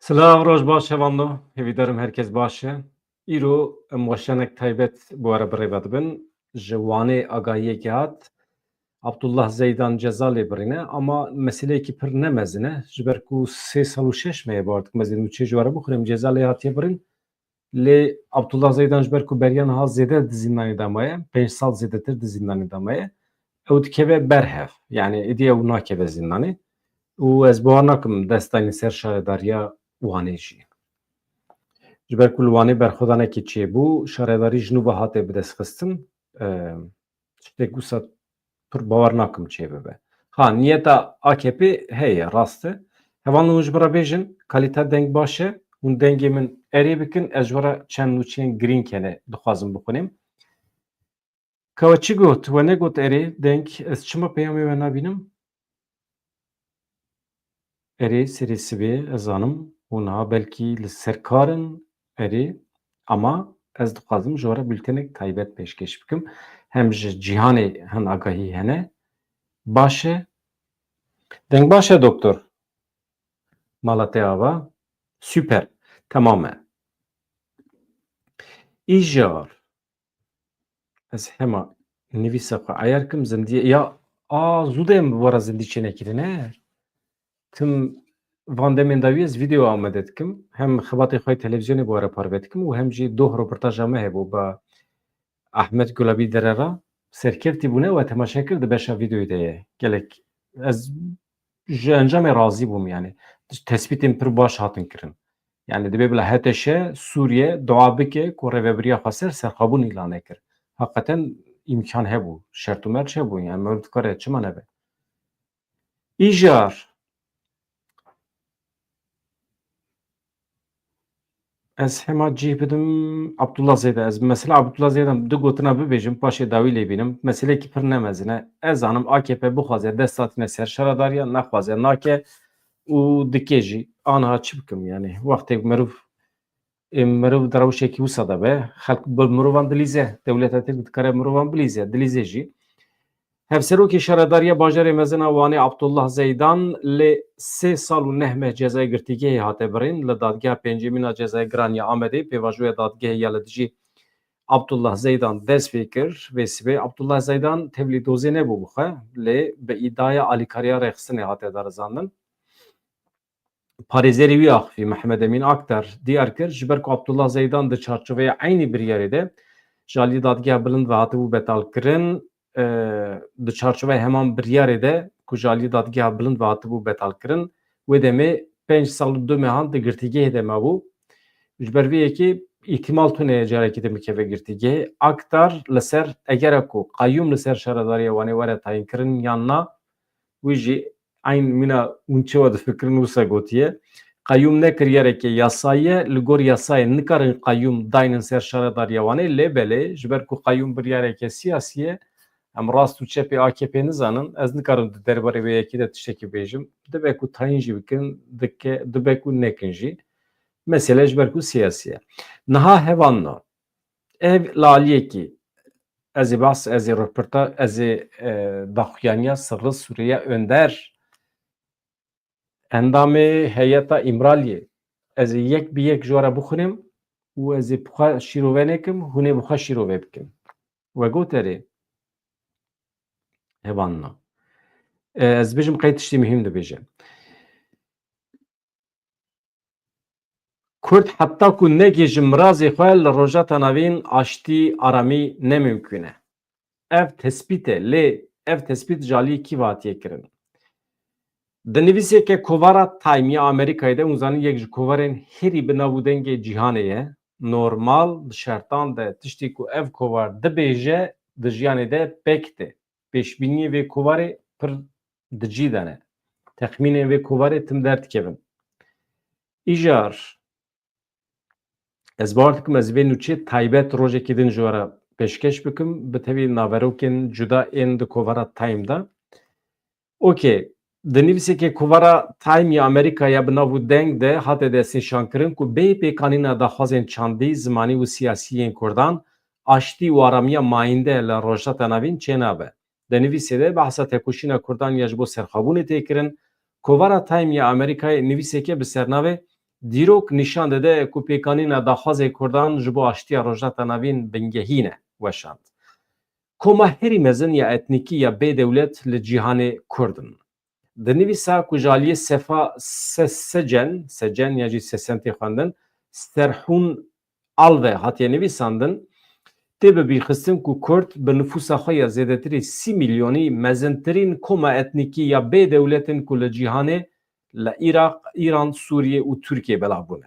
Silav roj baş hevando. Hêvîdarim herkes baş e. Îro em weşanek taybet bu were birêve dibin. Ji Wanê agahiyekê hat. Abdullah Zeydan ceza lê birîne ama meseleyekî pir ne mezin e. Ji ber ku 3 sal û 6 meye bardik mezin û çê ji were bixwînim ceza lê hatiye birin. Lê Abdullah Zeydan ji ber ku beriya niha zêde di zîndanê de maye, 5 sal zêdetir di zîndanê de maye. Ew dikeve berhev. Yani êdî ew nakeve zîndanê. û ez bawer nakim destanê ser şaredariya Wanê jî. Ji ber ku li Wanê berxwedanekî çêbû, şaredarî ji nû ve hate bidestxistin. Tiştek wisa pir bawer nakim çê bibe. Ha niyeta AKP heye, rast e. Hevan hûn ji ber re bêjin kalîte deng baş e, hûn dengê min erê bikin, ez ji we re çend nûçeyên girînkene dixwazim bixwînim. Ka çi got, we negot erê deng, ez çima peyamê we nabînim? Erê serê sibê ez zanim hûn ha belkî li ser kar in erê ama ez dixwazim ji we re bültenek taybet pêşkêş bikim. Hem ji cîhanê hin agahî hene. Baş e? Deng baş e doktor? Mala te ava? Süper. Tamam e. İjar. Ez hema nivîsa xwe eyar kim zindiye ya zû de em bi were zindî çênekirî ne? Tim van demên dawî ez vîdeo amade dikim. Hem xibatê xwe televizyonê bi were parve dikim û hem jî doh reportaja me hebû bi Ahmet Gulabî Derera serkevtî bûne û temaşe kir di beşa vîdeoyê de ye. Gelek ez ji encamê razî bûm yani. Tespîtên pir baş hatin kirin. Yani dibe bila heteşe Sûriye dua bike ku rêveberiya Xweser serxwebûn îlan nekir. Heqeten îmkan hebû. Şert û merc hebû yani me dikare çima nebe. İjar ez hema cih bidim Abdullah Zêde ez mesela Abdullah Zêde du gotina bibêjim paşê dawî lê bînim meselekî pir ne mezin e. Ez zanim AKP bixwaze dest hatine ser şaredariya nexwaze nake û dike jî aniha çi bikim yani wextê mirov mirov di rewşekî wisa de be xelk bi mirovan dilîze dewleta te dikare mirovan bilîze dilîze jî hevserokê şaredariya bajarê mezin a Wanê Abdullah Zeydan lê 3 sal û 9 meh cezayê girtîgehê hate birîn li dadgeha pêncemîn a cezayê giran ya Amedê pêvajoya dadgehê ya li dijî Abdullah Zeydan dest pê kir vê sibê Abdullah Zeydan tevlî dozê nebû bixwe lê bi îdaya alîkariya rêxistinê hate darizandin. Parêzerê wî axivî Mehmed Emîn Aktar diyar kir ji ber ku Abdullah Zeydan di çarçoveya eynî biryarê de ji aliyê dadgeha bilind ve hatibû betalkirin di çarçoveyê heman biryarê de ku ji aliyê dadgeha bilind ve hatibû betalkirin wê demê 5 sal û 2 mehan di girtîgehê de mabû. Ji ber vê yekê îhtimal tune carekê de mikeve girtîgehê. Aktar li ser eger ku qayyum li ser şaredariya Wanê were tayinkirin yan na wî jî eyn mîna hûn çawa difikirin wisa gotiye. Qayyum nekir yerekê yasayî ye li gor yasayê nikarin qayyum daynin ser şaredariya Wanê lê belê ji ber ku qayyum biryareke siyasî ye em rast û çepê AKP nizanin ez nikarim di derbarê vê yekê de tiştekî bêjim. Dibe ku tayin jî bikin dibe ku nekin jî. Mesele ji ber ku siyasî ye. Niha hevanna ev li aliyekî ez ê bas ez ê rûpirta ez ê daxuyaniya Sırrı Suriye Önder endamê heyeta İmralyê ez ê yek bi yek ji we re bixwînim û ez ê bixwe şîrove nekim hûn ê bixwe şîrove bikin. We got erê hevanna. Ez bêjim qey tiştê muhîm dibêje. Kurd heta ku negê ji mirazê xwe li rojata navîn aştî aramî nemimkün e. Ev tespît e lê ev tespît ji aliyê kî ve hatiye kirin? Di nivîseke kovara Time ya Amerîkayê de hûn zanîn yek ji kovarên herî bi navûdengê cîhanê ye. Normal di şertan de tiştî ku ev kovar dibêje di jiyanê de pêk tê. Pêşbîniyê vê kovarê pir dicî de ne. Texmînên vê kovarê tim derdikevin. İjar ez bawer dikim ez vê nûçê taybet rojekê din ji we re pêşkeş bikim bi tevî naverokên cuda ên di kovara Time de. Okey. Di nivîsekê kovara Time ya Amerîkaya bi nav deng de hate destnîşankirin ku bê pêkanîna daxwazên çandî, zimanî û siyasî yên Kurdan aştî û aramiya mayînde li rojata navîn çênabe. Di nivîsê de behsa têkoşîna Kurdan ya ji bo serxwebûnê tê kirin. Kovara Time ya Amerîkayê nivîseke bi sernavê دیروک نشان داده که پیکانین داخوازه کردان جبو آشتی روژاتا نوین بنگهینه وشاند. کما هری مزن یا اتنیکی یا بی دولت لجیهان کردن. دنویسا کجالی سجن یا جی سسنتی خواندن سرحون alve hatiye nivîsandin tê bi bîrxistin ku Kurd bi nüfusa xwe ya zêdetirî 30 milyonî mezintirîn koma etnîkî ya bê dewletên ku li cîhanê li Iraq, İran, Sûriye û Tirkiye belav bûne.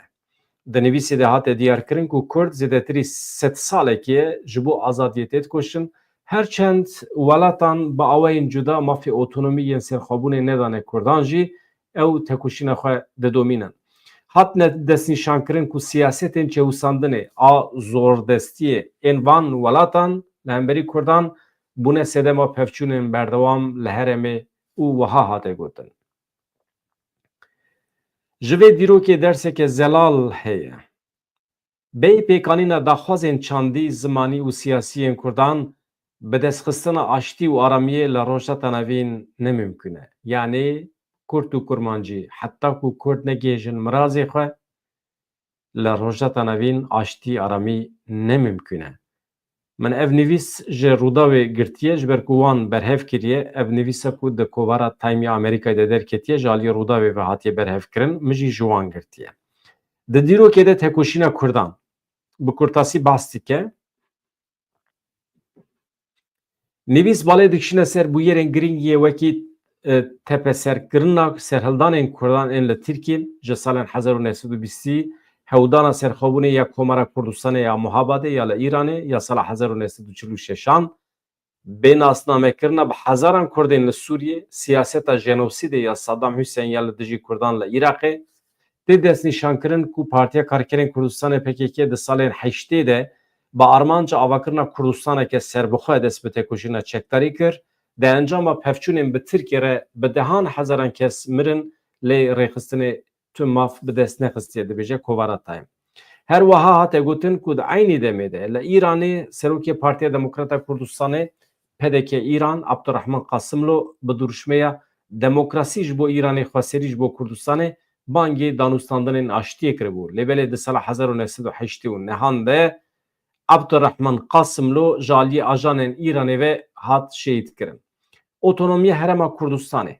Di nivîsê de hate diyarkirin ku Kurd zêdetirî sed salekê ye ji bo azadiyê tê dikoşin herçend welatan bi awayên cuda mafê otonomî yên serxwebûnê nedane Kurdan jî ew tekoşîna xwe didomînin. Hatne destnîşankirin ku siyasetên çewsandinê a zordestiyê ên van welatan li hemberî Kurdan bûne sedema pevçûnên berdewam li herêmê û wiha hate gotin. Ji vê dîrokê derseke zelal heye. Bê pêkanîna daxwazên çandî, zimanî û siyasî yên Kurdan bi destxistina aştî û aramiyê li rojata nevîn nemimkün e. Yani Kurd û Kurmancî heta ku Kurd negêjin mirazê xwe li rojata nevîn aştî aramî nemimkün e. Min ev nivîs ji Rûdawê girtiye ji ber ku wan berhev kiriye. Ev nivîsa ku di kovara Timya Amerîkayê de derketiye ji aliyê Rûdawê ve hatiye berhevkirin min jî ji wan girtiye. Di dîrokê de tekoşîna Kurdan bi kurtasî bahs dike. Nivîs balê dikişine ser bûyerên girîngiyê wekî tepeserkirina serhildanên Kurdan ên li Tirkiye ji salên 1920 hewdana serxwebûnê ya Komara Kurdistanê ya Muhabadê ya li Îranê ya sala 1946 bê nasnamekirina bi hezaran Kurdên li Sûriye siyaseta jenosîdê ya Saddam Hüseyin ya li dijî Kurdan li Iraqê tê destnîşankirin ku Partiya Karkerên Kurdistanê PKK di salên heştê de bi armanca avakirina Kurdistaneke serbixwe dest bi têkoşîna çekdarî kir. Di encama pevçûnên bi Tirkiye re bi dehan hezaran kes mirin lê rêxistinê tüm maf bi dest nexistiye dibêje kovara Time. Her wiha hate gotin ku di aynî demê de li Îranê Serokê Partiya Demokrata Kurdistanê PDK İran Abdurrahman Qasımlo bi duruşmeya demokrasî ji bo Îranê xweserî ji bo Kurdistanê bangê danûstandinên aştiyê kiribû. Lêbelê di sala 1980 û nehan de Abdurrahman Qasımlo ji aliyê ajanên Îranê ve hat şehîd kirin. Otonomiya Herêma Kurdistanê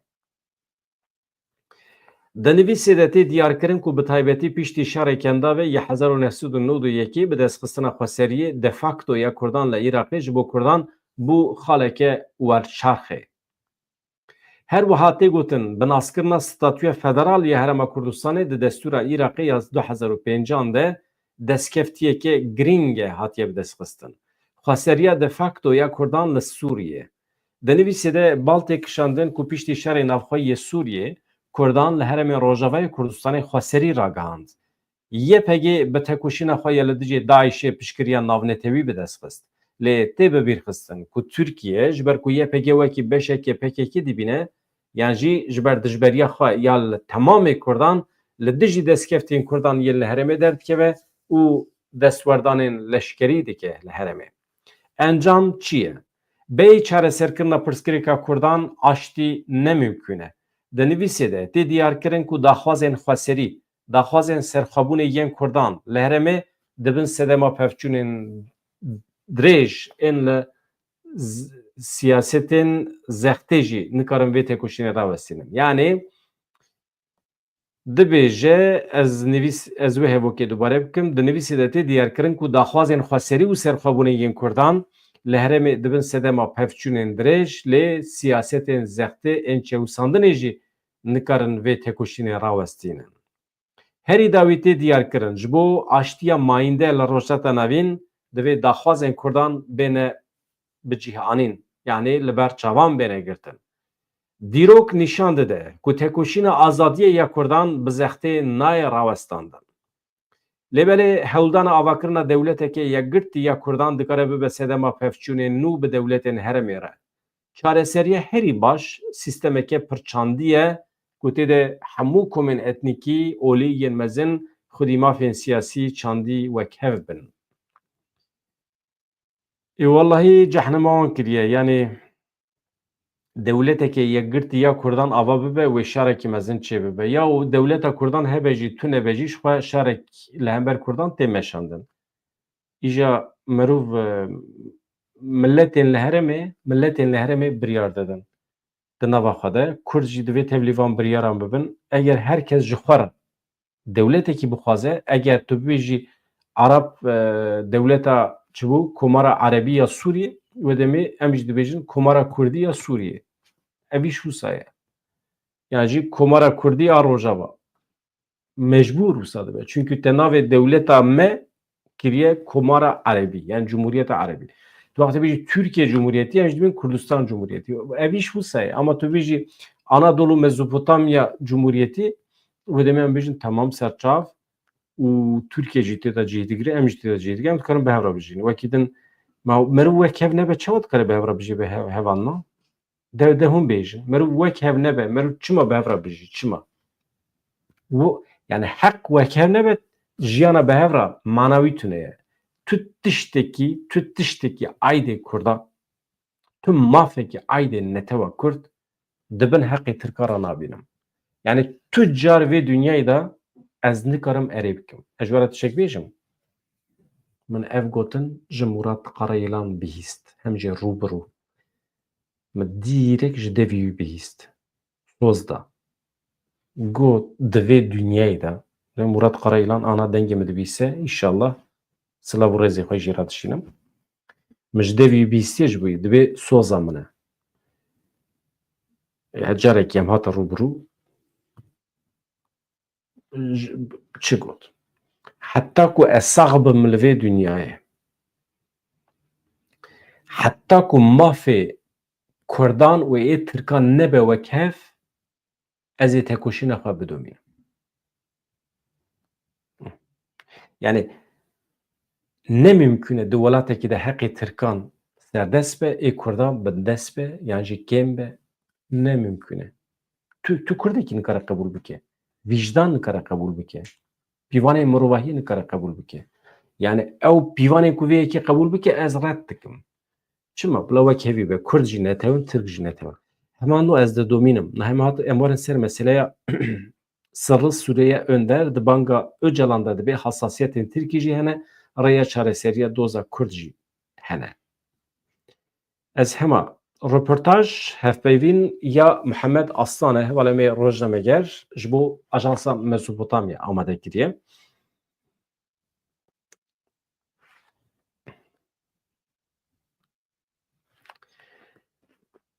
di nivîsê de tê diyarkirin ku bi taybetî piştî şerê Kendavê ya 1991 bi destxistina xweseriyê de facto ya Kurdan li Iraqê ji bo Kurdan bû xaleke werçarxê. Her wiha tê gotin bi naskirina statûya federal ya Herêma Kurdistanê di destûra Iraqê ya 2005 de destkeftiyeke girîng hatiye bi destxistin. Xweseriya de facto ya Kurdan li Sûriye. Di nivîsê de bal tê kişandin ku piştî şerê navxweyî Sûriye Kurdan li herêmên Rojavayê Kurdistanê xweserî ragihand. YPG bi tekoşîna xwe ya li dijî Daişê piştgiriya navnetewî bi dest xist. Lê tê bibîrxistin ku Tirkiye ji ber ku YPG wekî beşekê PKK dibîne yan jî ji ber dijberiya xwe ya li temamê Kurdan li dijî destkeftên Kurdan yên li herêmê derdikeve û destwerdanên leşkerî dike li herêmê. Encam çi ye? Bê çareserkirina pirsgirêka Kurdan aştî nemimkün e. Di nivîsê de tê diyarkirin ku daxwazên xweserî, daxwazên serxwebûnê yên Kurdan li herêmê dibin sedema pevçûnên dirêj ên li siyasetên zextê jî nikarin vê têkoşînê rawestînin. Yani dibêje ez wê hevokê dubare bikim di nivîsê de tê diyarkirin ku daxwazên xweserî û serxwebûnê yên Kurdan li herêmê dibin sedema pevçûnên dirêj lê siyasetên zextê ên çewsandinê jî nikarin vê têkoşînê rawestînin. Herî dawî tê diyarkirin ji bo aştiya mayînde li rojata navîn divê daxwazên Kurdan bêne bicîhanîn yani li ber çavan bêne girtin. Dîrok nîşan dide ku têkoşîna azadiyê ya Kurdan bi zextê naye rawestandin. Lêbelê hewldana avakirina dewletekê yekgirtî ya Kurdan dikare bibe sedema pevçûnên nû bi dewletên herêmê re. Çareseriya herî baş sîstemeke pirçandî ye ku tê de hemû komên etnîkî, olî yên mezin xwedî mafên siyasî çandî wekhev bin. Wallahî cehnema wan kiriye yani devleteke yekgirti ya Kurdan ava bibe ve şareki mezin çê bibe. Ya o devleta Kurdan hebe jî tune be jî xwe şarek li hember Kurdan tê meşandin. İja mirov milletên li herêmê biryar didin. Di nava xwe de Kurd jî divê tevlîvan biryaran bibin. Eger herkes ji xwe re devletekî bixwaze, eger tu bibêjî Arab devleta çibû Komara Erebî ya Sûriyê ve demê em jî dibêjin Komara Kurdî ya Sûriyê. Evî şûsa ye. Yani jî Komara Kurdî ya Rojava. Mecbur wisa dibe. Çünkü te navê dewleta me kiriye Komara Erebî, yani Cumhuriyeta Erebî. Tu vaxtê bêjî Türkiye Cumhuriyeti, em jî dibin Kurdistan Cumhuriyeti. Evî şûsa ye. Ama tu bêjî Anadolu Mezopotamya Cumhuriyeti ve demê em bêjin temam serçav û Türkiye jî tê de cih digire, em jî tê de cih digire, em dikarin bi hev re bijînin. Wekî din merov wek hev nebe çawa dikare bi hev re bijî bi hevan na? De hûn bêjin. Merov wek hev nebe, merov çima bi hev re bijî? Çima? Yani hek wek hev nebe jiyana bi hev re manawî tune ye. Tu tiştekî aydê Kurda, tu mafekî aydê netewa Kurd dibin heqê Tirka re nabînim. Yani tu car vê dünyayê de ez nikarim erê bikim. Ez ji we re tiştek bêjim? Min ev gotin ji Murat Qarayîlan bihîst. Hem jê rûbirû. Min dîrek ji devî wî bihîst. Soz da. Got di vê dünyayê de ve Murat Qarayîlan ana dengê min dibîse înşallah silav û rêzê xwe jî radişînim. Min ji devî wî bihîstiye ji bo yê divê soza min e. Carekê em hata rûbirû çi got? Heta ku ez sax bim li vê dünyayê, heta ku mafê Kurdan û ê Tirkan nebe wek hev, ez ê tekoşîna xwe bidomînim. Yani ne mümkün e di welatekî de heqê Tirkan serdest be, ê Kurdan bindest be, yan jî kêm be. Ne mümkün e. Tu Kurdekî nikare qebûl bike. Vicdan nikare qebûl bike. Pîvanê mirovahiyê nikare qebûl bike. Yani ew pîvanê ku vê yekê qebûl bike ez red dikim. Çima? Bila wek hevî be. Kurd jî netewin, Tirk jî netewin. Heman no ez didomînim. Em warin ser meseleya Sırrı Suriye Önder di banga Öcalan da dibe hassasiyetên Tirkî jî hene, rêya çareseriya doza Kurd jî hene. Ez hema röportaj hevpeyvîn ya Muhammed Aslan e hevalê rojnameger ji bo Ajansa Mezopotamya amade kiriye.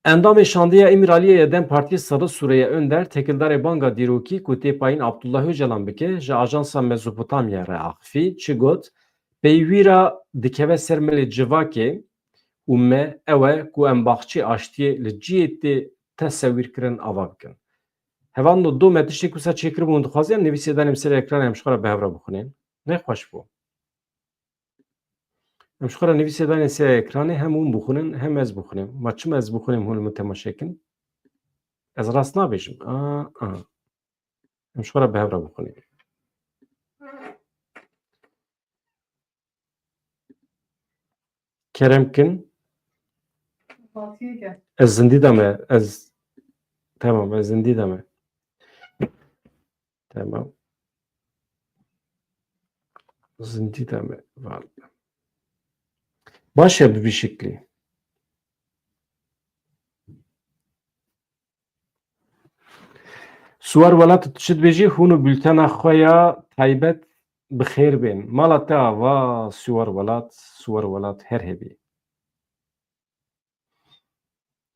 Endamê şandiya Emiraliyê Dem Partiyê Sırrı Suriye Önder tekildarê banga dîrokî ku tê payîn Abdullah Öcalan bike ji Ajansa Mezopotamya re axivî çi got? Peyvîra dikeve ser milê civakê û me ew e ku em baxçê aştiyê li ciyê tê tesewîrkirin ava bikin. Hevan do du me tiştê ku ser çêkiribûn dixwaze em nivîsê danêm ser ekranê em ji xwe re bi hev re bixwînin. Nexweş bû. Em ji xwe re nivîsê danê ser ekranê hem hûn bixwînin hem ez bixwînim. Ma çima ez bixwînim hûn li min temaşekin? Ez rast nabêjim. Em ji xwe re bi hev re bixwînin. Kerem kin. Ez zindî de me. Tamam, ez zindî de me. Tamam. Zindî de me. Baş e bi şeklî. Suwar welat tu çi dibêjî hûn û bültena xwe ya taybet bi xêr bên. Mala te ava Suwar welat her hebî.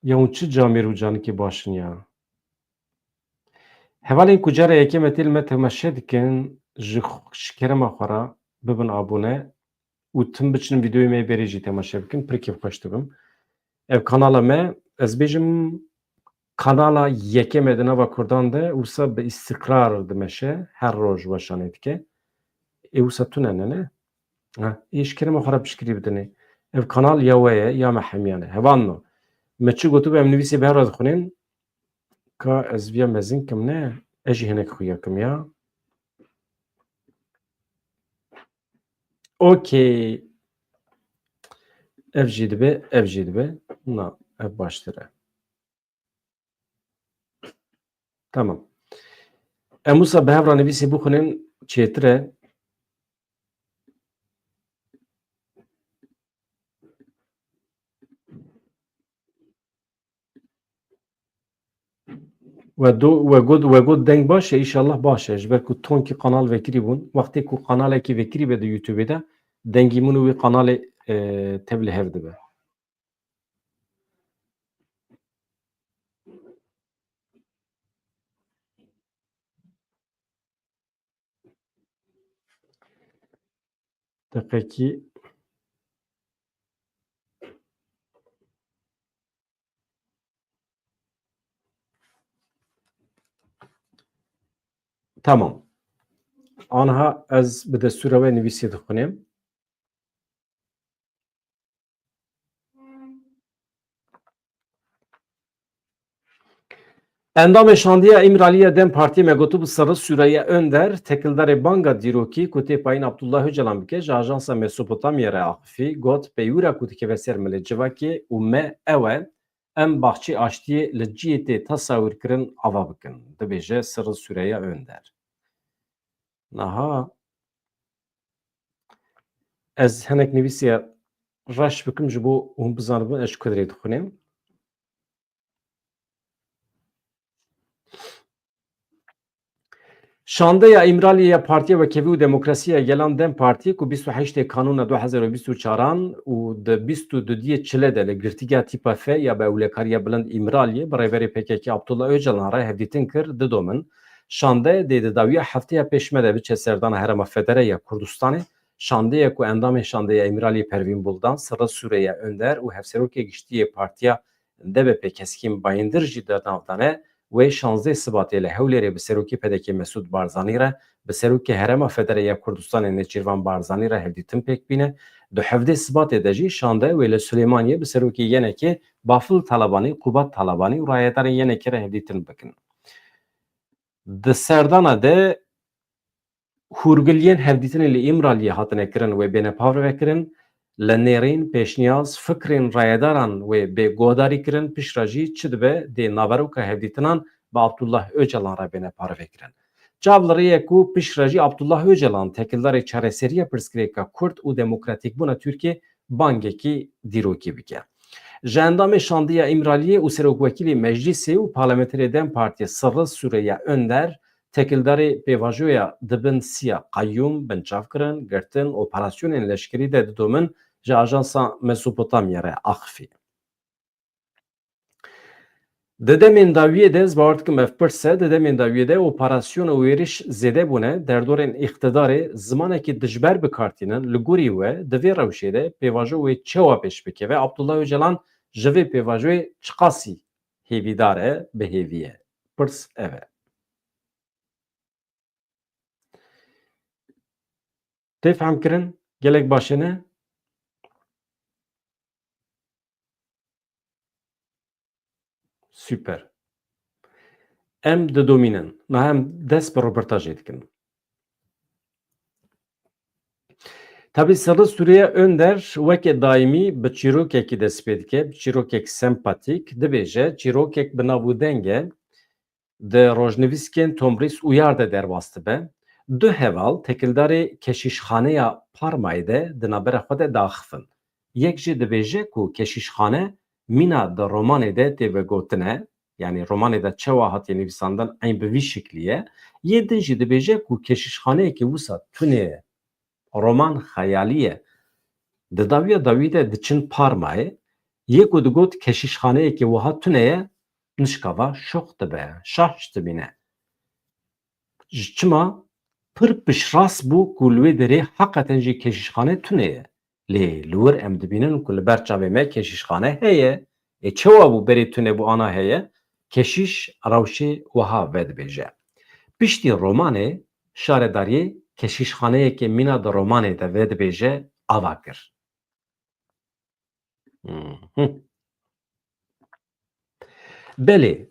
Ya hûn çi camêr û canikê baş in ya. Hevalên ku cara yekê me tê li me temaşe dikin ji kerema xwe re bibin abone û tim biçin vîdeoyê me berê jî temaşe bikin. Pirkê xweş dibim. Ev kanala me ez bêjim kanala yekê me di nava Kurdan de wisa bi îstikrar dimeşe her roj weşanê dike. Wisa tune ne? Êş kerema xwe re piştgirî bidinê. Ev kanal ya we ye ya me hemiyan e. Hevan no. Me çi gotû em nivîsê bi hev re dixwînin ka ez vêya mezin kim ne? Ez jî hinek xuya kim ya. Okey. Ev jî dibe. Na, ev baştir e. Tamam. Emusa bi hevra nivîsê bixwînin çêtir e. We got deng baş e îşallah baş e. Ji ber ku tonkî qanal vekirî bûn. Wextê ku qanalekî vekirî be di YouTube'ê de dengî min û wê qanalê tev li hev dibe. Deqekî tamam. Aniha ez bi destûra we nivîsê dixwînim. Endamê şandiya İmraliya Dem Partiyê me gotu bi Serê Sûreya Önder tekildarê banga dîrokî ku tê payîn Abdullah Öcalan bike ji Ajansa Mesopotamya re axivî got peyûra ku dikeve ser milê civakê û me ew e em baxçê aştiyê li ciyê tê tesawîrkirin ava bikin, dibêje Serê Sûreya Önder. Niha ez hinek nivîsiya reş bikim ji bo hûn bizanibin ez ji Kurdrê dixwînim. Şandeya İmraliya Partiya Wekevî û Demokrasiya Gelan Dem Partiyê ku 28 Kanûna 2024 û di 22 çile de li girtîgeha tîpa F ya bi ewlekariya bilind İmraliyê bi rêverê PKK Abdullah Öcalan re hevdîtin kir didomin. Şandeyê dê di dawiya hefteya pêşme de biçe serdana Herêma Federal ya Kurdistanê. Şandeyê ku endamê şandeya İmraliyê Pervîn Buldan, Serê Sûreya Önder û hevserokê giştiyê Partiya DBP Keskîn Bayındır jî dernavdane wê 16 Sibatê li Hewlêrê bi serokê PDK Mesûd Barzanî re bi serokê Herêma Federal ya Kurdistanê Nêçîrvan Barzanî re hevdîtin pêk bîne. Di 17 Sibatê de jî şande wê li Silêmaniyê bi serokê yenekê Bafıl Talebanî, Qubat Talebanî û rayedarên yenekê re hevdîtin bikin. Di serdana de hûrgiliyên hevdîtinê li İmraliyê hatine kirin wê bênepav vekirin. Li nêrîn pêşniyaz fikrên rayedaran wê bêguhdarî kirin piştre jî çi dibe dê naveroka hevdîtinan bi Abdullah Öcalan re bêneparve kirin. Çav li rêye ku piştre jî Abdullah Öcalan tekildarê çareseriya pirsgirêka Kurd û demokratîkbûna Tirkiye bangekî dîrokî bike. Ji endamê şandiya İmraliyê û Serokwekîlê Meclîsê û Parlamenterê Dem Partiya Serê Sûreya Önder tekildarê pêvajoya dibin siya qayyûm binçav kirin, girtin, operasyonên leşkerî de didomin ji Ajansa Mesopotamya re axivî. Di demên dawiyê de ez bawer dikim ev pirs e, di demên dawiyê de operasyona wêrîş zêde bûne derdorên îqtidarê zimanekî dijber bikartînin li gorî we di vê rewşê de pêvajo wê çawa pêş bikeve. Abdullah Öcalan ji vê pêvajoyê çi qasî hêvîdar e bihêviye. Pirs ev e. Tê fehm kirin? Gelek baş e ne? Süper. Em didomînin. Niha em dest bi rûportajê dikin. Tabii Serê Sûreya Önder wekî daîmî bi çîrokekî dest pê dike, çîrokek sempatîk dibêje çîrokek bi navûdeng e, di rojnivîskên Tomrîs û yar de derbas dibe. Du heval tekildarê keşîşxaneya Parmayê de di navbera xwe de daxivin. Yek jî dibêje ku keşîşxane mîna di romanê de tê vegotine, yani romanê de çawa hatiye nivîsandin eyn bi vî şiklî ye. Yê din jî dibêje ku keşîşxaneyekî wisa tunê ye. Roman xeyalî ye. Di dawiya dawî de diçin Parmayê, yê ku digot keşîşxaneyekî wiha tune ye, nişkava şox dibe, şaş dibîne. Ji çima pir piştrast bû ku li wê derê heqeten jî keşîşxane tune ye. Lê li wir em dibînin ku li ber çavê me keşîşxane heye. Çawa bû berê tune bû ana heye? Keşîş rewşê wiha vedibêje. Piştî romanê, şaredariyê keşîşxaneyekê mîna di romanê de vedibêje ava kir. Belê,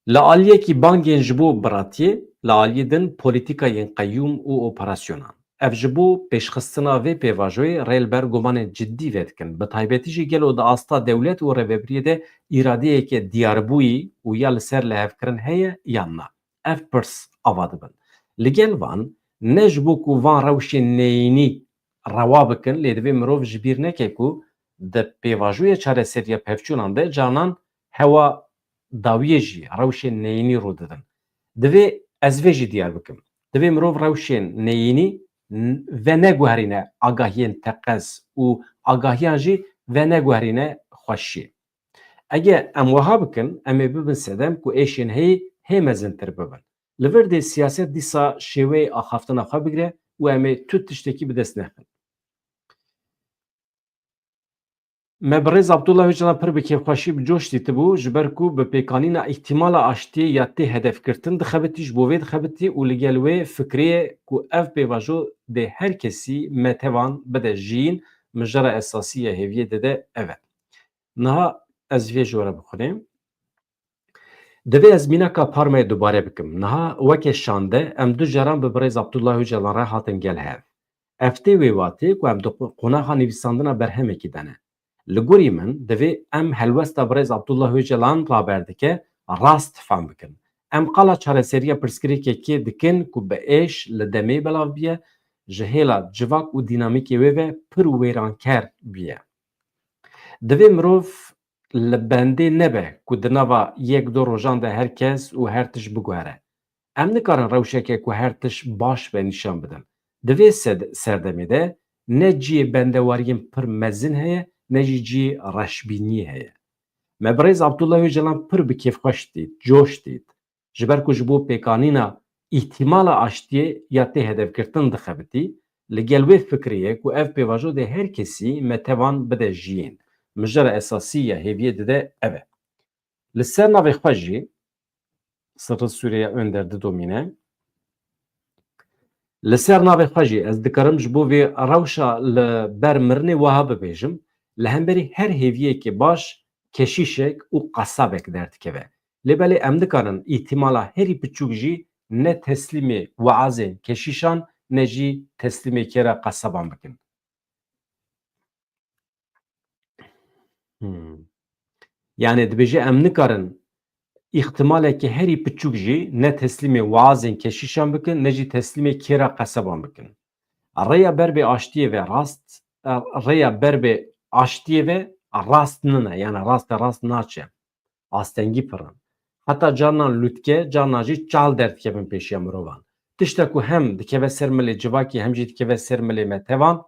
li aliyekî bangên ji bo biratiyê, li aliyê din polîtîkayên qeyyûm û operasyonan. ev ji bo pêşxistina vê pêvajoyê rêlber gumanên ciddî vedikin. Bi taybetî jî gelo di asta dewlet û rêveberiyê de îradeyeke diyarbûyî û ya li ser lihevkirin heye yan na. Ev pirs ava dibin. Li gel van ne ji bo ku van rewşên neyînî rewa bikin lê divê mirov ji bîr neke ku di pêvajoya çareseriya pevçûnan de canan hewa dawiyê jî rewşên neyînî rû didin. Divê ez vê jî diyar bikim. Divê mirov rewşên neyînî ve neguherîne agahiyên teqez û agahiyan jî ve neguherîne xweşiyê. Ege em wiha bikin, em ê bibin sedem ku êşên heyî hê mezintir bibin. Li vir de siyaset dîsa şêweyê axaftina xwe bigire û em ê tu tiştekî bi dest nexin. Me bi rêz Abdullah Öcalan pir bi kêfxweşî bi coş dîtibû ji ber ku bi pêkanîna îhtîmala aştiyê ya tê hedefkirtin dixebitî ji bo vê dixebitî û li gel wê fikriyê ku ev pêvajo dê her kesî metevan bide jiyîn mijara esasî ya hêviyê dide ev e. Niha ez vê ji we re bixwînim. Divê ez mînaka parmayê dubare bikim. Niha weke şande em du caran bi birêz Abdullah Öcalan re hatin gel hev. Ev tê wê watê ku em di qonaxa nivîsandina berhemekî de ne. Li gorî min divê em helwesta birêz Abdullah Öcalan raber dike rast fam bikin. Em qala çareseriya pirsgirêkekê dikin ku bi êş li demê belav biye, ji hêla civak û dînamîkê wê ve pir wêranker biye. Divê mirov li bendê nebe ku di nava yek do rojan de her kes û her tişt biguhere. Em nikarin rewşeke ku her tişt baş ve nîşan bidin. Divê serdemê de ne ciyê bendewariyên pir mezin heye ne jî ciyê reşbînî heye. Me bi rêz Abdullah Öcalan pir bi kêfxweş dît, coş dît. Ji ber ku ji bo pêkanîna îhtîmala aştiyê ya tê hedefkirtin dixebitî, li gel wê fikriyê ku ev pêvajo dê her kesî metevan bide jiyîn. Mijara esasî ya hêviyê dide ev e. Li ser navê xwe jî Sırrı Suriye Önder didomîne. Li ser navê xwe jî ez dikarim ji bo vê rewşa li ber mirinê wiha bibêjim, li hemberî her hêviyekê baş keşîşek û qasabek derdikeve. Lêbelê em dikarin îhtîmala herî piçûk jî ne teslîmê weazên keşîşan ne jî teslîmê kêra qasaban bikin. Yani dibêje em nikarin ihtimaleke herî piçûk jî ne teslîmê weazên keşîşan bikin ne jî teslîmê kêra qeseban bikin. Rêya ber bê aştiyê ve rast rêya ber bê aştiyê ve rast nine, yani rast naçe. Astengî pirin. Heta carnan lûtke, carnan jî çal derdikevin pêşiya mirovan. Tiştek ku hem dikeve ser milê civakî hem jî dikeve ser milê metevan,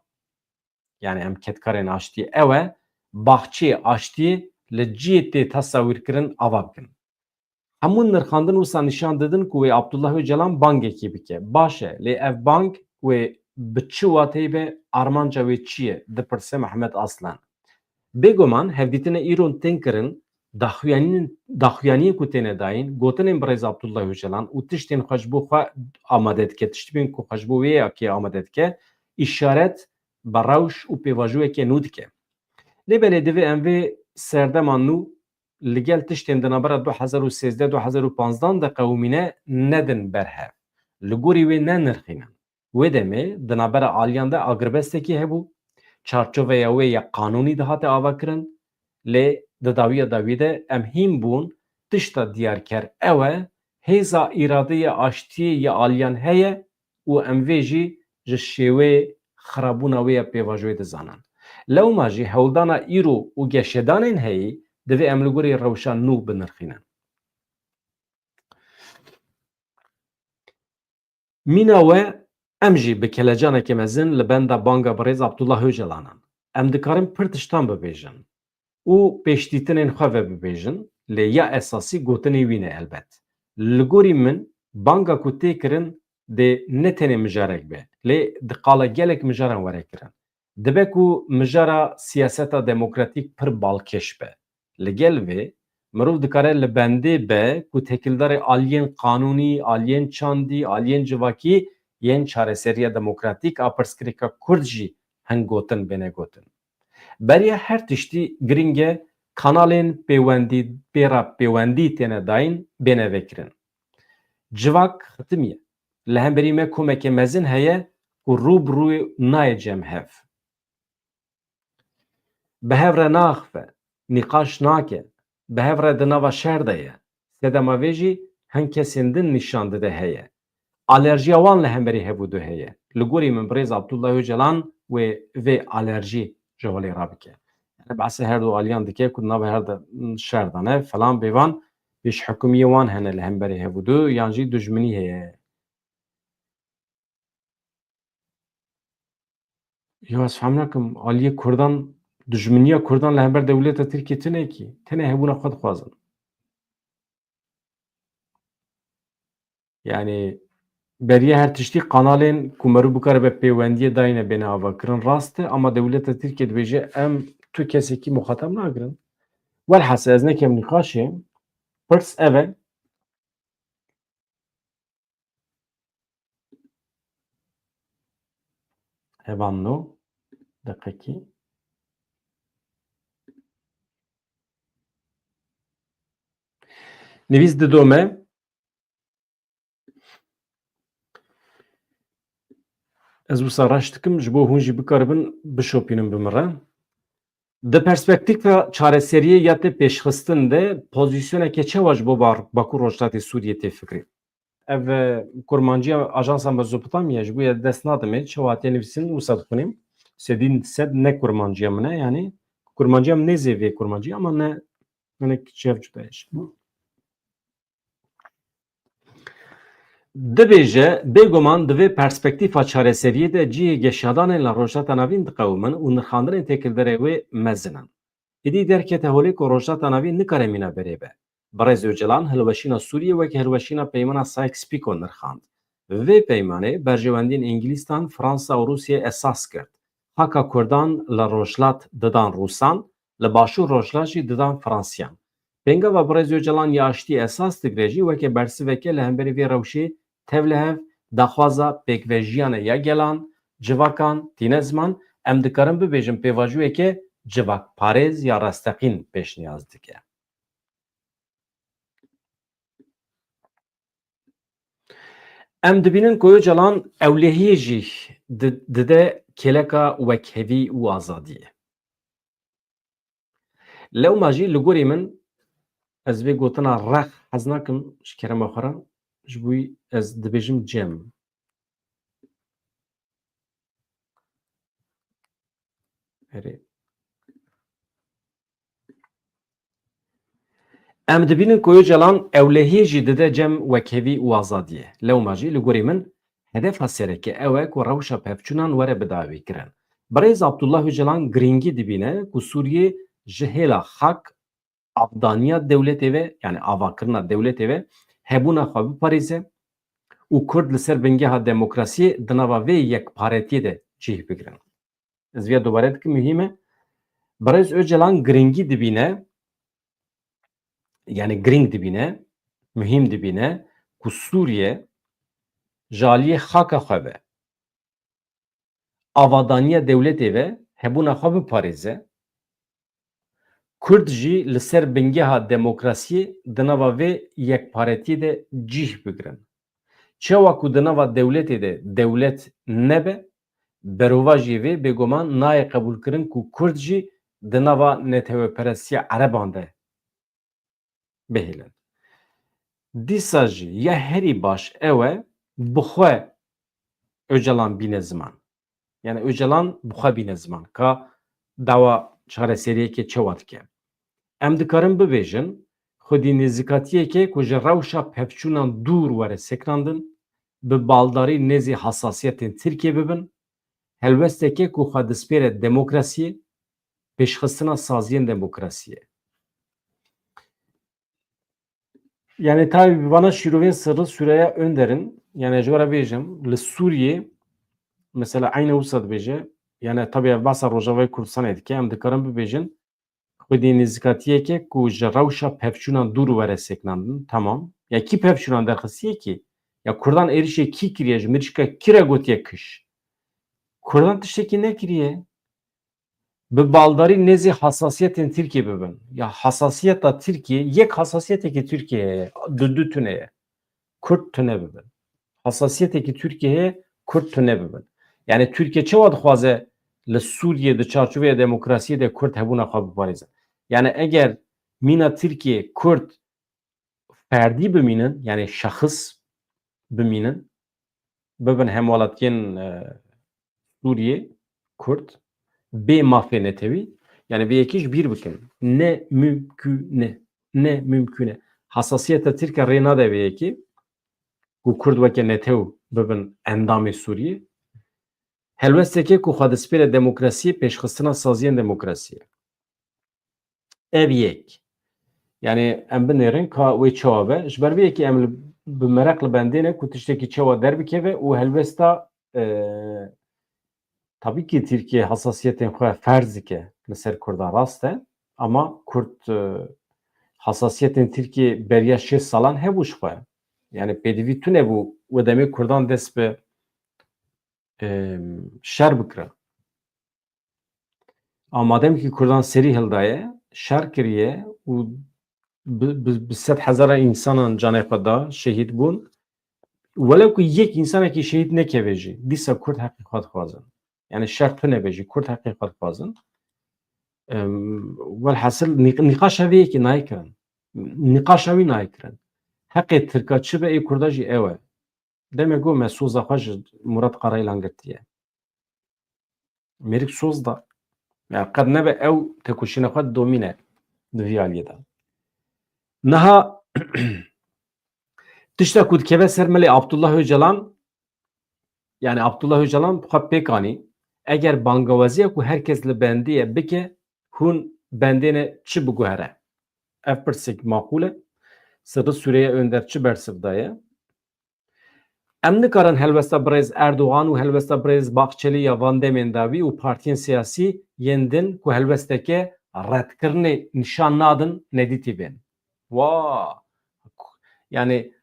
yani em ketkarên aştiyê ew e, baxçeyê aştiyê li ciyê tê tesewîrkirin ava bikin. Hemû nirxandin wisa nîşan didin ku wê Abdullah Öcalan bangekî bike. Baş e, lê ev bang wê bi çi wateyê be armanca wê çi ye? Dipirse Mehmet Aslan. Bêguman hevdîtinê îro tên kirin daxuyaniyê ku têne dayîn, gotinên birêz Abdullah Öcalan û tiştên xwe ji bo xwe amade dike, tiştîbên ku xwe ji bo wê yakê amade dike, îşaret bi rewş û pêvajoyekê nû dike. Lêbelê divê em vê serdema nû li gel tiştên di navbera 2013-2015 de qewmîne nedin berhev. Li gorî wê nenirxînin. Wê demê di navbera aliyan de agirbestekî hebû, çarçoveya wê ya qanûnî dihate avakirin, lê di dawiya dawî de em hîn bûn tişta diyarker ew e hêza îradeyê aştiyê ya aliyan heye û em vê jî ji şêwê xirabûna wê ya pêvajoyê dizanin. Lewma jî hewldana îro û geşedanên heyî divê em li gorî rewşa nû binirxînin. Mîna we em jî bi kelecanekê mezin li benda banga birêz Abdullah Öcalanan. Em dikarin pir tiştan bibêjin û pêşdîtinên xwe ve bibêjin, lê ya esasî gotinê wî ne elbet. Li gorî min banga ku tê kirin dê ne tenê mijarek be, lê di qala gelek mijaran were kirin. Dibe ku mijara siyaseta demokratîk pir balkêş be. Li gel vê mirov dikare li bendê be ku tekildarê aliyên qanûnî, aliyên çandî, aliyên civakî yên çareseriya demokratîk a pirsgirêka Kurd jî hin gotin bêne gotin. Beriya her tiştî giring e kanalên pêra pêwendî têne dayîn bêne vekirin. Civak xitimiye. Li hemberî me komekê mezin heye û rûbirû nayê cem hev. Bi hev re naxife, nîqaş nake, bi hev re di nava şer de ye. Sedema vê jî hin kesên din nîşan dide heye. Alerjiya wan li hemberî hebûdû heye. Li gorî min birêz Abdullah Öcalan wê vê alerjî ji holê rabike. Yani behsê her du aliyan dike ku nava her de şer dane falan bêvan pêşhikûmiyê wan hene li hemberî hebûdû yan jî dijminî heye. Ya ez fehm nakim aliyê Kurdan dijminiya Kurdan li hember dewleta Tirkiye tune kî? Tenê hebûna xwe dixwazin. Yani beriye her tiştî kanalên ku merû bikare be peywendiyê dayîne bêne avakirin rast e ama dewleta Tirkiye dibêje em tu kesekî muxatab nagirin. Welhasel ez nekem nîqaşê pirs ev e hevanno deqekî nivîs didome ez wisa reş dikim ji bo hûn jî bikaribin bişopînin bi min re. Di perspektîfa çareseriyê ya tê pêşxistin de pozisyoneke çawa ji bo Bakur Rojhilatê Sûriyê tê fikirî? Ev kurmanciya Ajansa Mezopotamya ji bo ya dest nadime çawa tê nivîsin wisa dixwînim. Sedîn sed ne kurmanciya min e yani kurmanciya min nêzê vê kurmanciya ama ne hinek çev cuda ye. Dibêje bêguman di vê perspektîfa çareseriyê de cihê geşadanên li Rojhilata Navîn diqewimin û nirxandinên têkilderê wê mezin in. Êdî derkete holê ku Rojhilata Navîn nikare mîna berêbe. Birêz Öcalan hilweşîna Sûriyê wekî hilweşîna peymana Sykes-Picot nirxand. Vê peymanê berjewendiyên Îngîlîstan, Fransa û Rûsyayê esas kirt. Haka Kurdan li Rojhilat didan Rûsan, li başûr Rojhilat jî didan Fransyan. Pengava Birêz Öcalan ya aştî esas digre jî weke bersiveke li hemberî vê rewşê tev li hev daxwaza pêkvejiyana ya gelan, civakan, tîne ziman em dikarin bibêjin pêvajiyeke civakparêz ya rastexîn pêşniyaz dike. Em dibînin ku Öcalan ewlehiyê jî dide kêleka wekhevî û azadiyê. Lewma jî li gorî min ez vê gotina rex hez nakim ji kerema xwe re ji bo ez dibêjim cem. Erê em dibînin ku Öcalan ewlehiyê jî dide cem wekhevî û azadiyê. Lewma jî li gorî min hedefa sereke ew e ku rewşa pevçûnan were bi dawî kirin. Birêz Abdullah Öcalan giringî dibîne ku Sûriyê ji hêla xak avdaniya dewletê ve yani avakirina dewletê ve hebûna xwe biparêze û Kurd li ser bingeha demokrasiyê di nava vê yekparetiyê de cih bigirin. Ez vê dobare dikim mühîm e. Birêz Öcalan giringî dibîne yani giring dibîne mühîm dibîne ku Sûriye ji aliyê xaka xwe ve avadaniya dewletê ve hebûna xwe biparêze Kurd jî li ser bingeha demokrasiyê di nava vê yekparetiyê de cih bigirin. Çawa ku di nava dewletê de dewlet nebe berova jî vê bêguman nayê qebûlkirin ku Kurd jî di nava netewperestiya Ereban de bihêlin. Dîsa jî ya herî baş ew e bi xwe Öcalan bîne ziman. Yani Öcalan bi xwe bîne ziman ka dawa çareseriyekê çawa dike. Em dikarin bibêjin xwedî nêzîkatiyeke ku ji rewşa pevçûnan dûr were sekrandin bi baldarî nêzî hasasiyetên Tirkiye bibin, helwesteke ku xwe dispêre demokrasiyê, pêşxistina saziyên demokrasiyê. Yani tabii bana şîrovên sırrı Süreyya Önder'in yani ji were bêjim li Sûriyê mesela aynı wisa dibêje yani tabii ev bahsa Rojavayê Kurdistanê dike em dikarin bibêjin xwedî nêzîkatiyeke ku ji rewşa pevçûnan dûr were sekinandin tamam. Ya kî pevçûnan derxistiye kî? Ya Kurdan êrişê kî kiriye ji mirîşka kî re gotiye kış? Kurdan tiştekî nekiriye. Bi baldarî nêzî hasasiyetên Tirkiye bibin. Ya hasasiyeta Tirkiye yek hasasiyetekî Tirkiye ye. Du tune ye. Kurd tune bibin. Hasasiyetekî Tirkiye ye Kurd tune bibin. Yani Türkiye çawa dixwaze li Suriye di çarçoveye demokrasiye de Kurd hebûna xwe biparêzin. Yani eğer mîna Türkiye Kurd ferdî bimînin yani şahıs bimînin bibin hemwalatiyên Suriye Kurd bê mafê netewî yani vê yekî bir bikin. Ne mümküne. Ne mümküne. Hassasiyeta Tirkiye rê nade vê yekî ku Kurd weke netew bibin endamê Sûriyê helwesteke ku xwe despêre demokrasiyê pêşxistina saziyên demokrasiyê. Ev yek. Yani em binêrin ka wê çawa be ji ber vê yekî em bi meraq li bendê ne ku tiştekî çawa derbikeve û helwesta tabii ki Türkiye hassasiyetên xwe ferz dike li ser Kurdan rast e ama Kurd hassasiyetên Tirkiye beriya 6 salan hebû ji xwe. Yani pêdivî tune bû û demê Kurdan dest bi şer bikire. Ama madem ki Kurdan serî hildaye, şer kiriye û bi sed hezara insanan canê xwe da, şehîd bûn. Welew ku yek insanekî şehîd nekeve jî, dîsa Kurd heqê xwe dixwazin. Yani şer tune be jî Kurd heqê xwe dixwazin. Welhasıl nîqaşa vê yekî nayê kirin. Nîqaşa wî nayê kirin. Heqê Tirka çi be ê Kurda jî ew e. Demê got me soza xwe ji Murat Qarayîlan girtiye. Mêrik soz da. Yani qed nebe ew têkoşîna xwe domîne di vî aliyê de. Niha tişta ku dikeve ser melê Abdullah Öcalan yani Abdullah Öcalan xwe pêk anî eger bangaweziya ku herkes li bendiye bike hûn bendêne çi biguhere? Ev pirsek maqûl e. Sırrı Suriye önder çi bersiv daye? Em nikarin helbesta birêz Erdogan û helbesta birêz Baxçelî ya van demên dawî û partiyên siyasî yên din ku helbesteke redkirinê nîşan nadin nedîtî bên. Wa yani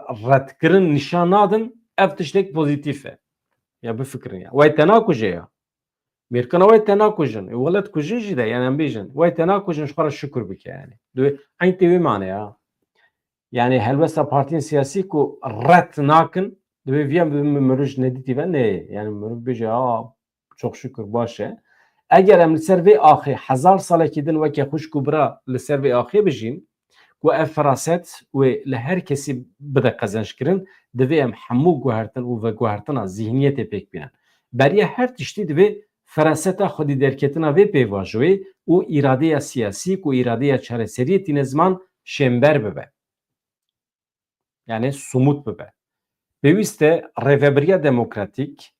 redkirin nîşan nadin ev tiştek pozîtîf e. Ya bifikirin ya. Wey te nakuje ya. Mêrkina wey te nakujin. Welet kujin jî de yani em bêjin. Wey te nakujin ji xwe re şikur bike yani. Eyn tê wê mane ya. Yani helbesta partiyên siyasî ku red nakin divê viyan miroj nedîtî ve ne? Yani mirov bêje çok şükür baş e. Eger em li ser vê axê hezar salekî din weke xwişk û bira li ser vê axê bijîn ku ev firaset wê li her kesî bide qezençkirin divê em hemû guhertin û veguhertina zihniyetê pêk bînin. Beriya her tiştî divê firaseta xwedî derketina vê pêvajoyê û îradeya siyasî ku îradeya çareseriyê tîne ziman şember bibe. Yani somut bibe. Pêwîst e rêveberiya demokratîk,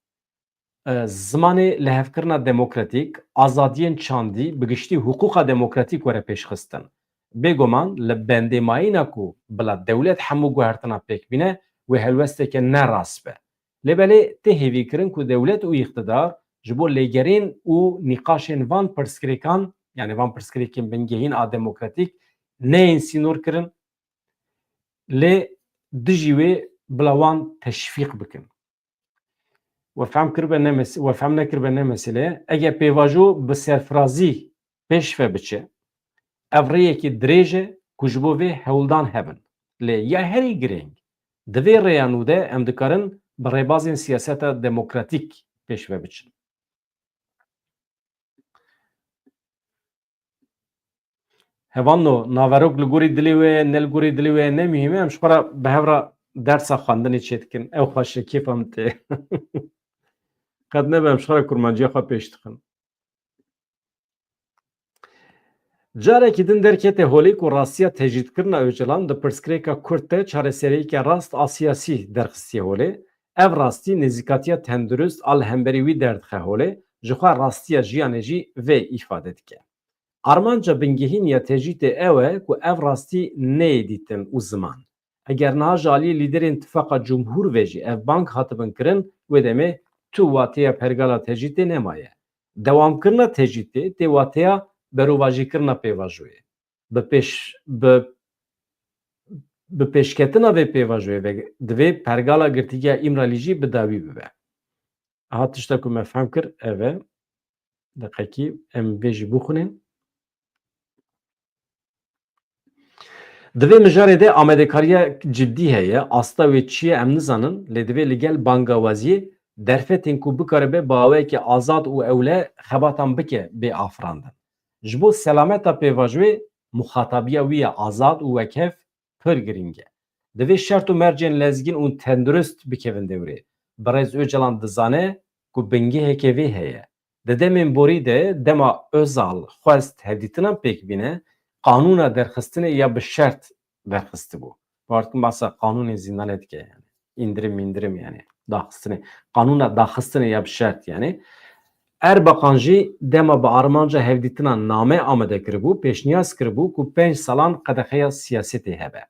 zimanê lihevkirina demokratîk, azadiyên çandî, bi giştî hukûqa demokratîk were pêşxistin. Bêguman li bendêmayîna ku bila dewlet hemû guhertina pêk bîne wê helwesteke nerast be. Lêbelê tê hêvîkirin ku dewlet û îqtidar ji bo lêgerên û nîqaşên van pirsgirêkan yani van pirsgirêkên bingehîn a demokratîk neyên sînor kirin lê dijî wê bila wan teşvîq bikin. Wefhem nekiribe ne meseleye eger pêvajo bi serfirazî pêş ve biçe ev rêyekî dirêj e ku ji bo vê hewldan hebin. Lê ya herî girêng di vê rêya nû de em dikarin bi rêbazên siyaseta demokratîk pêş ve biçin. Hevanno naverok li gorî dilê wê ne li gorî dilê wê ne mîhîm e em ji xwe re bi hev re dersa xwendinê çê dikin. Ew xweş e kêfa min tê. Qed nebe em ji xwe re kurmanciya xwe pêş dixin. Carekî din derkete holê ku rastiya tecrîdkirina Öcalan di pirsgirêka Kurd de çareseriyeke rast a siyasî derxistiye holê. Ev rastî nêzîkatiya tendurist a li hemberî wî derdixe holê ji xwe rastiya jiyanê jî vê îfade dike. Armanca bingehîniya tecrîdê ew e ku ev rastî neyê dîtin û ziman. Eger niha ji aliyê lîderên Tifaka Cumhur ve jî ev bang hatibin kirin wê demê tu wateya pergala tecrîdê nemaye. Dewamkirina tecrîdê tê wateya berovajîkirina pêvajoyê. Bi pêşketina vê pêvajoyê ve divê pergala girtîgeya îmralî jî bi dawî bibe. Aha tişta ku me fehm kir ev e deqekî em vê jî bixwînin. Di vê mijarê de amedekariya ciddî heye, asta wê çi ye em nizanin lê divê li gel bangawaziyê derfetên ku bikare be baweyekî azad û ewle xebatan bike bê afirandin. Ji bo selameta pêvajiyê muxatabiya wî ye azad û wekhev pir giring e. Divê şert û mercên lezgîn û tendurist bikevin devrê. Birêz Öcalan dizane ku bingeheke vê heye. Di demên borî de dema Özal xwest hevdîtinan pêk bîne, qanûna derxistinê ya bi şert derxistibû. Partikin basa qanûnê zîndanê dike yani. İndirim yani. Daxistinê. Qanûna daxistinê ya bi şert yani. Erbakan jî dema bi armanca hevdîtina name amade kiribû, pêşniyaz kiribû ku 5 salan qedexeya siyasetê hebe.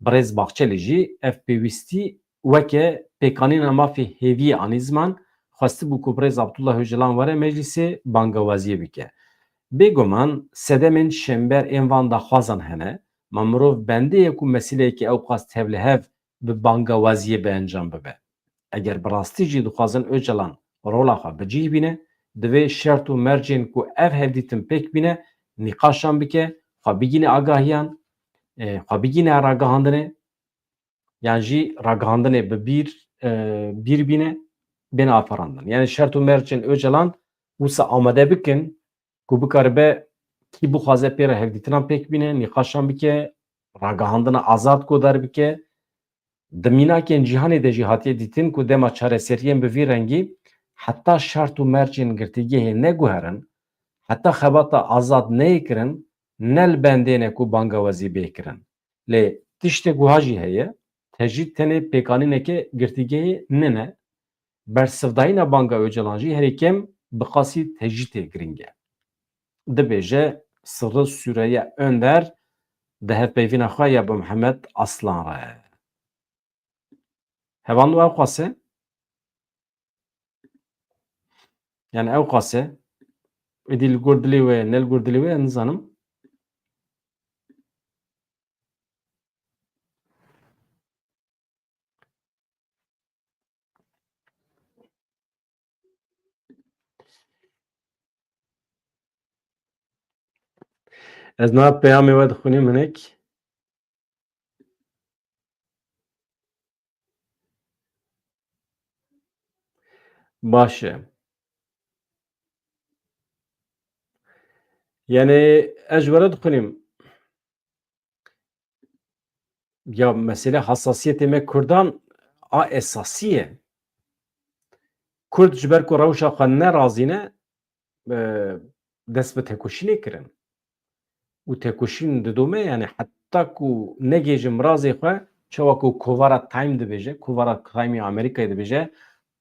Birêz Baxçelî jî ev pêwîstî weke pêkanîna mafê hêviyê anî ziman xwestibû ku Birêz Abdullah Öcalan were meclîsê bangewaziyê bike. Bêguman sedemên şember ên van daxwazan hene, ma mirov bendeyê ku meseleyekî ew xwast hevlihev bi bangewaziyê beencam bibe. Eger bi rastî jî dixwazin Öcalan rola xwe bicih bîne, divê şert û mercên ku ev hevdîtin pêk bîne, nîqaşan bike, xwe bigîne agahiyan, xwe bigîne ragihandinê, yan jî ragihandinê bi bîr bîne bên aferandin. Yani şert û mercên Öcalan wisa amade bikin ku bikaribe kî bixwaze pê re hevdîtinan pêk bîne, nîqaşan bike, ragihandina azad kodar bike. Di mînakên cîhanê de jî hatiye dîtin ku dema çareseriyên bi vî rengî heta şert û mercên girtîgehê neguherin, heta xebata azad neyê kirin, ne li bendê ne ku bangewazî bê kirin. Lê tiştê guha jî heye, te jî tenê pêkanîneke girtîgehê nine, bersivdayîna banga Öcalan jî herî kêm bi qasî te jî tê giring e. Dibêje Sırrı Süreyya Önder di hevpeyvîna xwe ya bi Mihemed Aslan re. Hevan ew qase? Yani ew qase? Êdî li gor dilê we ne li gor dilê we nizanim. Ez niha peyamê we dixwînim hinek. Baş e. Yani ez ji were dixwînim ya mesele hassasiyetê me Kurdan a esasî ye. Kurd ji ber ku rewşa xwe nerazî ne dest bi têkoşînê kirin. Û têkoşîn didome yani heta ku negêjin mirazê xwe çawa ku kovara Time dibêje, kovara Timeê Amerîkayê dibêje,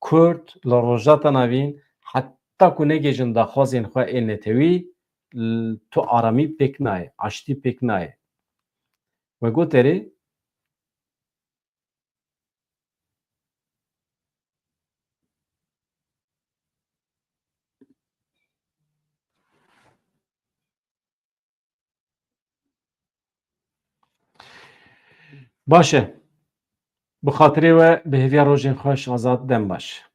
Kurd li rojata navîn heta ku negêjin daxwazên xwe ên netewî tu aramî pêk nayê, aştî pêk nayê. We got erê baş e. Bi xatirê we bi hêviya rojên xweş azad dem baş.